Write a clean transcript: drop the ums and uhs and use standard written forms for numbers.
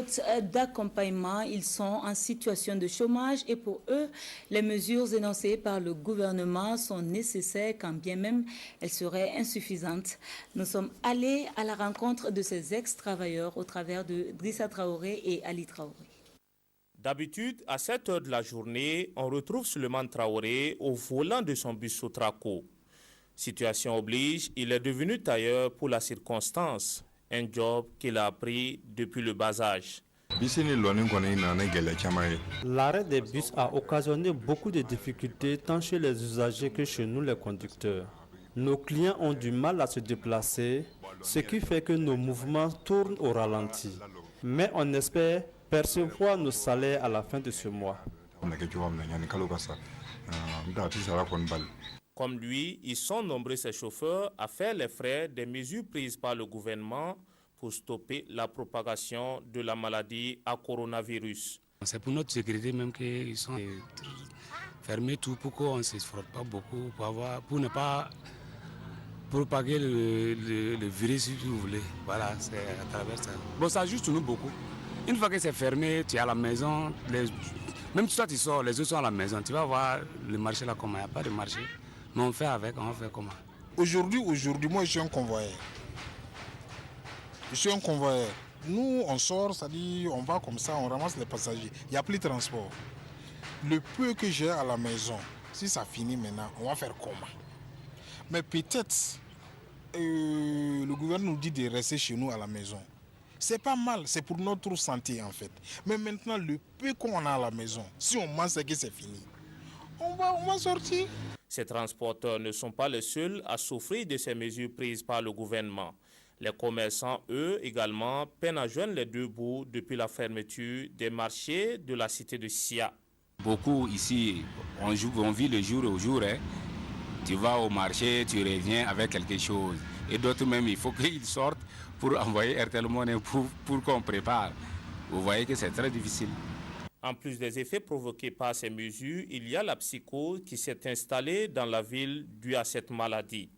Faute d'accompagnement, ils sont en situation de chômage et pour eux, les mesures énoncées par le gouvernement sont nécessaires quand bien même elles seraient insuffisantes. Nous sommes allés à la rencontre de ces ex-travailleurs au travers de Drissa Traoré et Ali Traoré. D'habitude, à cette heure de la journée, on retrouve Suleiman Traoré au volant de son bus Sotraco. Situation oblige, il est devenu tailleur pour la circonstance, un job qu'il a appris depuis le bas âge. L'arrêt des bus a occasionné beaucoup de difficultés tant chez les usagers que chez nous les conducteurs. Nos clients ont du mal à se déplacer, ce qui fait que nos mouvements tournent au ralenti. Mais on espère percevoir nos salaires à la fin de ce mois. Comme lui, ils sont nombreux ces chauffeurs à faire les frais des mesures prises par le gouvernement pour stopper la propagation de la maladie à coronavirus. C'est pour notre sécurité même qu'ils sont fermés tout pour qu'on ne se frotte pas beaucoup, pour ne pas propager le virus si vous voulez. Voilà, c'est à travers ça. Bon, ça juste nous beaucoup. Une fois que c'est fermé, tu es à la maison, même si toi tu sors, les autres sont à la maison, tu vas voir le marché là comment, il n'y a pas de marché. Mais on fait avec, on fait comment. Aujourd'hui, moi je suis un convoyeur. Nous, on sort, c'est-à-dire on va comme ça, on ramasse les passagers. Il n'y a plus de transport. Le peu que j'ai à la maison, si ça finit maintenant, on va faire comment? Mais peut-être, le gouvernement nous dit de rester chez nous à la maison. C'est pas mal, c'est pour notre santé en fait. Mais maintenant, le peu qu'on a à la maison, si on mange, c'est que c'est fini. On va sortir. Ces transporteurs ne sont pas les seuls à souffrir de ces mesures prises par le gouvernement. Les commerçants, eux, également, peinent à joindre les deux bouts depuis la fermeture des marchés de la cité de Sia. Beaucoup ici, on vit le jour au jour. Hein. Tu vas au marché, tu reviens avec quelque chose. Et d'autres même, il faut qu'ils sortent pour envoyer RTL Money pour qu'on prépare. Vous voyez que c'est très difficile. En plus des effets provoqués par ces mesures, il y a la psychose qui s'est installée dans la ville due à cette maladie.